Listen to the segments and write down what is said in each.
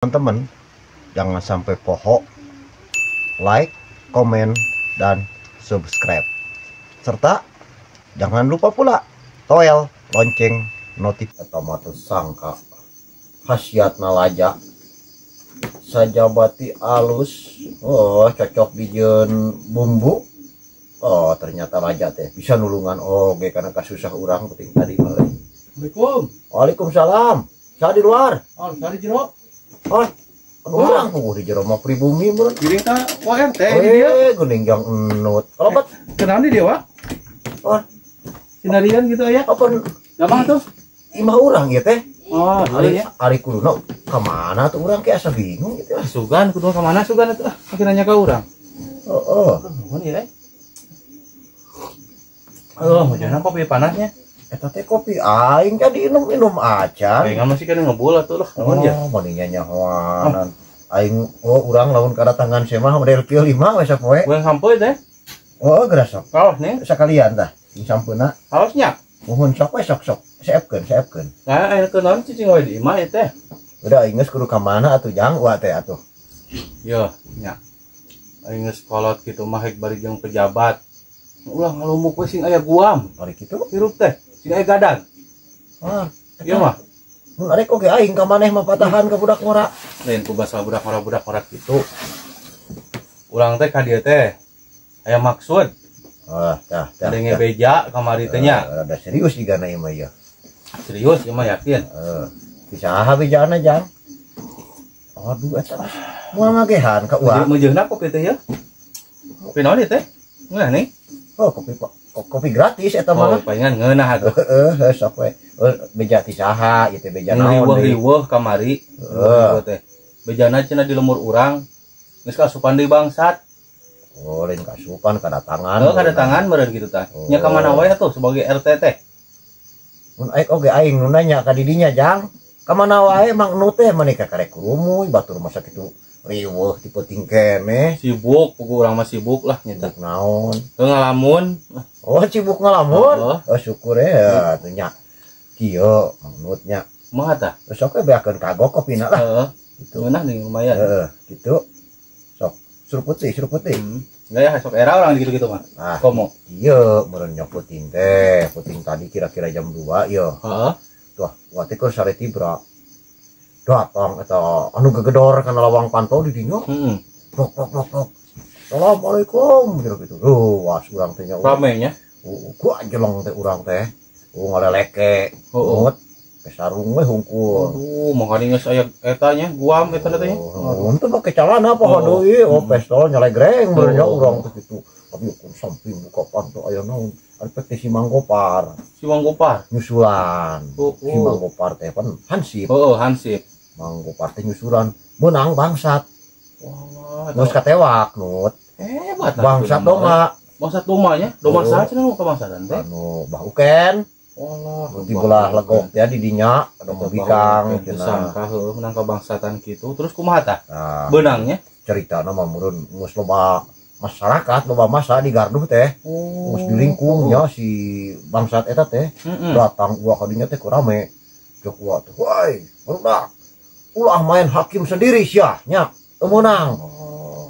Teman-teman, jangan sampai pohon like, komen, dan subscribe, serta jangan lupa pula toel lonceng notifikasi. Otomatis sangka khasiat nalaja sajabati alus, oh cocok bijen bumbu. Oh ternyata laja teh bisa nulungan oge karena kasusah orang penting tadi malah. Assalamualaikum. Waalaikumsalam. Saya di luar. Oh, saya di jero. Oh, orang di jero mah pribumi mun. Giring ka ORT ini dia. Geuning jang enut. Kalau bet Kenal dia, Wak? oh, Sinarian gitu ya. apa Gampang tuh. imah urang ya teh. Oh, Ari iya. ari kuduna ka mana tuh urang kayak asa bingung gitu. Sugan kudu ka mana sugan atuh? Makin nanya ka urang. Heeh. Nuhun ya. Oh, jangan kopi panasnya. Eta teh kopi aing kan diinum-inum aja. Kayak masih kan ngebul atuh lah. Nuhun ya. Mendingnya nyahoan. Aing urang lamun kadatangan semah model kieu 5 we sapoe. Gue sampai teh. Oh, gerasa. Kaos nih. Sakalian tah. Di sampeuna. Kaosnya. Mohon sok we sok. Saepkeun. Nah, ayeuna kenaon cicing we di imah teh. Udah inget kudu ka mana atuh jang wa teh atuh. Yo, nya. Aing geus kolot kitu mah hek bari jeung pejabat. Ulah ngalumuk we sing aya guam. Ari kitu. Hirup teh. Sing aya gadag. Ah, Ieu mah. mun arek oge aing ka maneh mah patahan ka budak ngora. Lain ku basa budak gitu. Urang teh ka dieu teh aya maksud Ah, tah. ada ngebeja kamari teh nya. Rada serius juga na ieu mah ya. Serius ieu mah yakin. Kusaha bejana jang. Aduh eta moal ngagehan ka uang. Mejeunna kopi teh ya. Kopi naon ieu teh? Ngeunah nih. Oh, kopi gratis eta Oh, mah. palingan ngeunah atuh. Sok we. Beja ti saha ieu teh beja naon deui. Riweuh kamari. Riweuh teh. Bejana cenah di lemur urang. Geus kasupan deui bangsat. Oh, lain kasupan kadatangan. Oh, kadatangan meureun kitu tah. Nya ka mana wae atuh sebagai RT teh. Mun aing nu nanya ka didinya jang. Ka mana wae mang nu teh maneh ka karek kurumuy batur masa kitu riweuh ti peuting keneh. Sibuk, pugu urang mah sibuk lah nya teh. Sibuk naon? Teu ngalamun. Oh, sibuk ngalamun. Oh. Oh, syukur ya atuh nya. Kieu mang nutnya. Kumaha tah? Terus sok we beakeun kagok kopina lah. Heeh. Gitu. Ngeunah nih lumayan. Gitu. Sok suruh putih. Enggak ya, sok era orang gitu-gitu mah. Nah, Komo. iya meureun nya puting teh. Puting tadi kira-kira jam 2 ya. Heeh. Tuh, wati keur sare tibra. Datang eta anu gegedor kana lawang pantau di dinya. Heeh. Tok. Assalamualaikum gitu. Was urang teh nya. Ramenya. Gua jeleng teh urang teh. Ngaleleke. Heeh. Sarung we hungkul. Aduh, makanya geus aya eta nya, guam eta teh nya. Untuk pakai calana apa deui? Oh, pistol nyalegreng beurnya urang teh kitu. Tapi kun samping buka pantau aya naon? Ari teh si Manggopar. Si Mang Gopar. Nyusulan. Si Manggopar teh pan Hansip. Heeh, Hansip. Manggopar teh nyusulan menang bangsat. Wah, Geus katewak nut. hebat Bangsat doma. Bangsat domanya, doma saha cenah ka bangsatan teh? Anu bahuken. Wallah, Di belah legok ya di dinya ada bikang cenah. sangka heuh menang ka bangsatan kitu. Terus kumaha tah? Nah, Beunangnya? ceritana mah meureun geus loba masyarakat loba masa di Garduh teh. Oh. Geus dilingkungnya si bangsat eta teh. Datang ulah ka dinya teh ku rame. Jok ulah teh, "Woi, barudak. Ulah main hakim sendiri sia nya. Teu meunang."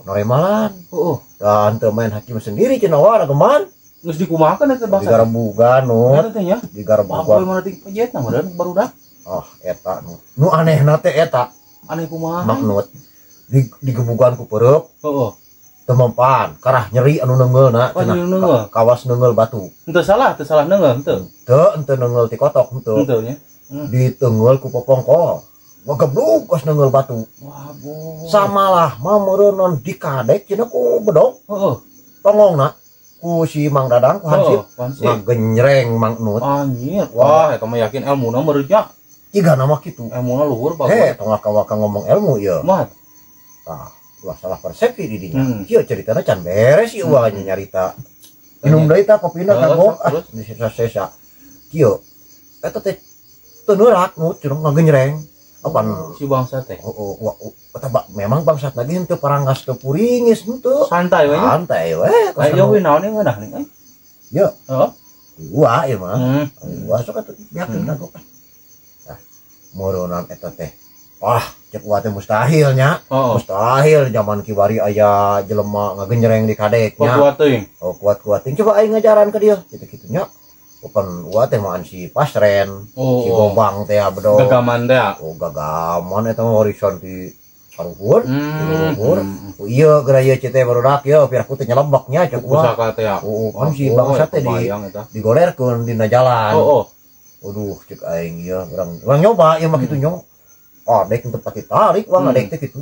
Noremalan. Heeh. Dan teu main hakim sendiri cenah wa geman. Geus dikumahakeun eta Di bangsa. garebugan nu. Eta teh nya. Di Apa garebugan. mana ting pejetna meureun barudak? Ah, eta nu. Nu anehna teh eta. Aneh kumaha? Maknut. Di gebugan ku peureup Heeh. teu mempan, karah nyeri anu neungeulna Oh, nyeri neungeul. Kawas neungeul batu. Teu salah neungeul henteu. Teu neungeul ti kotok henteu. Henteu nya. Diteungeul ku popongkol. Gebluk kos neungeul batu. Wah, bo. Samalah mah meureun non dikadek cenah ku bedog. Heeh. Tongongna ku si Mang Dadang ku Hansip. Hansip. Ngagenjreng Mang Nut. Anjir. Wah, eta mah yakin elmuna meureun nya. Jiga nama kitu. Elmuna luhur He, bagus. tong waka ngomong ilmu ieu. Mah, Tah, ulah salah persepsi di dinya. Ieu ceritana can beres ieu nya nyarita. Minum deui tah kopina kagok terus? di sisa-sisa. Kieu. Eta teh teu neurak nu cenah ngagenjreng. Apaan si bangsa teh. memang bangsat lagi henteu paranggas teu puringis henteu. Santai we nya. Santai we. Aya we naon ngeunah nih. Yo. Heeh. Gua ieu mah. Hmm. Gua sok atuh biakeun kagok. Nah, meureunna eta teh. Wah, cek wa teh mustahilnya. Mustahil zaman kiwari aya jelema ngagenjreng di kadeknya. Kuat teuing. Oh kuat teuing. Coba aing ngajaran ke dia kitu-kitu nya. Open wa teh mah si pasren, si gobang teh bedog. Gagaman teh. Oh gagaman eta horizon di karuhur, luhur. Oh iya geraya teh barudak ya piraku teh nyeleboknya cek wa. Pusaka teh ya. Oh kan si bangsa teh digolerkeun dina jalan. Waduh cek aing ieu urang nyoba ieu mah kitu nya. Adek untuk pakai tarik wah adek teh kitu.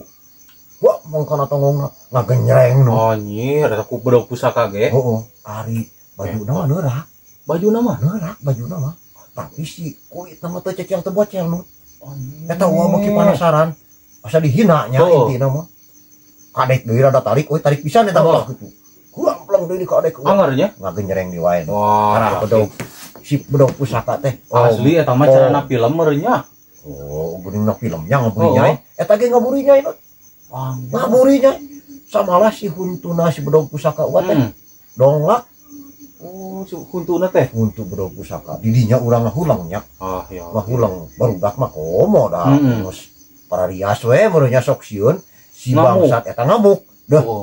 Wah mangkana tongongna ngagenjreng nu. Anjir eta ku bedog pusaka ge. Heeh. Ari bajuna mah neurak. Bajuna mah neurak bajuna mah. Tapi si kulit nama teh cek yang teu bocel nu. Eta wah beki penasaran. Asa dihina nya intina mah. Kadek deui rada tarik, euy tarik pisan eta mah kitu. Kulang deui ka adek. Angarnya ngagenjreng di wae. Wah, bedog si bedog pusaka teh. Asli eta mah carana film meureunnya. Oh, geuning filmnya ngaburinya. Eta ge ngaburinya itu. Ngaburinya. Samalah si huntuna si bedog pusaka wa teh. Dongak. Oh, si huntuna teh. Huntu bedog pusaka. Di dinya urang ngahulang nya. Ah, ya. Ngahulang barudak mah komo dah. Terus para rias we meureunnya sok sieun si bangsat eta ngamuk.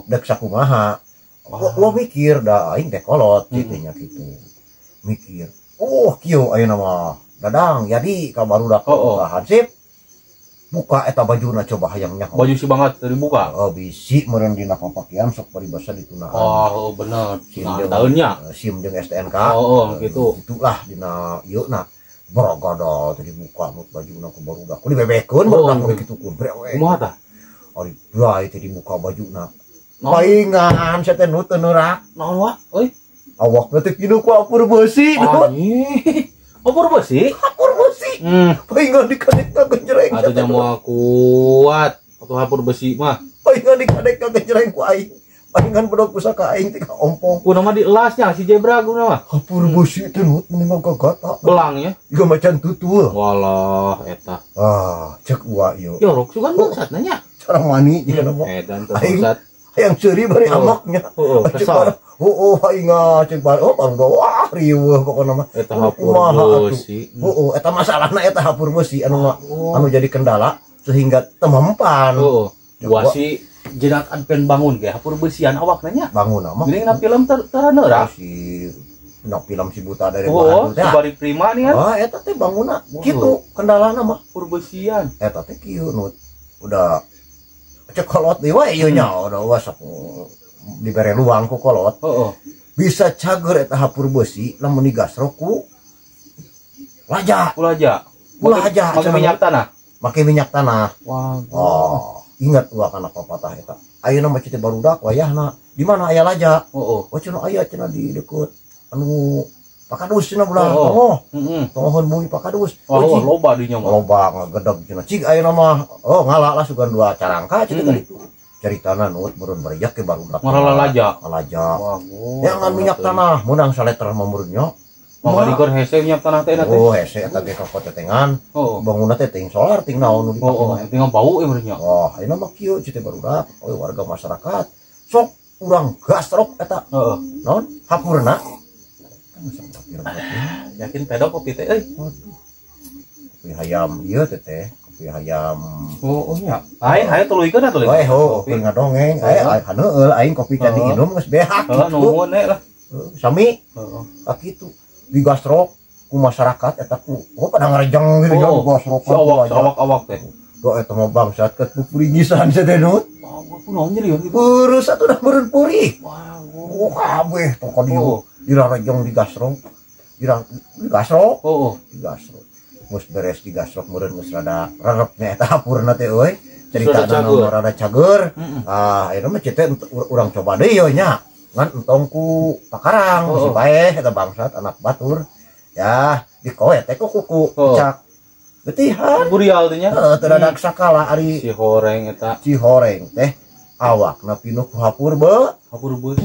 Dek sakumaha. Gua mikir dah aing teh kolot kitu nya kitu. Mikir. Oh, kieu ayeuna mah. Dadang jadi ka barudak hansip. Buka eta bajuna coba hayang nya. Baju si banget dari buka. Oh, bisi meureun dina papakian sok paribasa ditunaan. Oh, bener. Tahunnya SIM jeung STNK. Gitu. Itulah dina ieu na. Baragada tadi buka mut bajuna ku barudak. Ku dibebekeun barudak nu kitukeun brewe. Kumaha tah? Ari brai teh dibuka bajuna. Paingan saya teh nu teu neurak. Naon wa? Euy. Awakna teh kieu ku apur beusi. Anjing. Apur beusi? Apur beusi. Paingan dikadek genjreng. Atuh nya moal kuat. Atuh apur besi mah. Paingan dikadek genjreng ku aing. Paingan bedog pusaka aing teh ompong. Ku nama dielasnya si Jebra ku nama. Apur beusi teh nu mending gagata. Belangnya. Juga macan tutul. Walah eta. Cek wa ieu. Jorok sugan bangsat nanya. Cara mani jeung nama. Edan teh bangsat. Yang ceri bari amaknya. Kesal. Aing cek bari baru wah riweuh pokona mah. Eta hapur beusi. Eta masalahna eta hapur beusi anu jadi kendala sehingga teu mempan. Gua si jenak adpen bangun ge hapur beusian awakna nya. Bangun mah. Geuning na film teu neurak. Si film si buta dari Bandung teh. Bari prima nih kan. Eta teh bangunna kitu kendalana mah hapur beusian. Eta teh kieu nu udah cek kolot di wae ieu nya udah wasak dibere luang ku kolot. Bisa cager eta hapur beusi lamun digasrok ku laja. Make minyak tanah. Make minyak tanah. Wah. Ingat ulah kana papatah eta. Ayeuna mah cite barudak wayahna di mana aya laja? Cenah aya cenah di deket anu Pakadus cenah bulan Tongohon bumi Pakadus. Loba di nya mah. Loba ngagedeg cenah. Cig ayeuna mah ngala lah sugan 2 carangka cita kitu. Caritana nuut meureun barijak ke barudak. Marala laja. Jangan minyak tanah munang saleter mamurun nya. Mama digor hese minyak tanah teh teh. Hese eta ge kapotetengan. Bangunna teh ting solar ting naon nu dipake. Ting bau meureun nya. Ayeuna mah kieu cite barudak warga masyarakat. Sok urang gasrok eta. Naon? Hapurna. Yakin pedok kopi teh euy. Kopi hayam ieu teh kopi hayam. Nya. Aing tuluikeun atuh. Kopi ngadongeng. Haneueul aing kopi can diinum geus behak. Nuhun lah. Sami. Kitu. Digasrok ku masyarakat eta ku pada ngarejeng gitu ya gasrok awak teh. Do eta mah bangsat ket puringisan sedenut. Kunaon jadi gitu. Urus atuh dah meureun puri. Kabeh toko dieu. Dirarejeng digasrok. Digasrok. Digasrok. Mus beres digasrok meureun geus rada rerepnya eta hapurna teh euy. Caritana nu rada cager. Ayeuna mah cete urang coba deui yo nya. Ngan entong ku pakarang si bae eta bangsat anak batur. Ya, dikoe teh ku kuku cak. Betihan. Burial teh nya. Teu dadak sakala ari si horeng eta. Si horeng teh awakna pinuh ku hapur hapur beusi.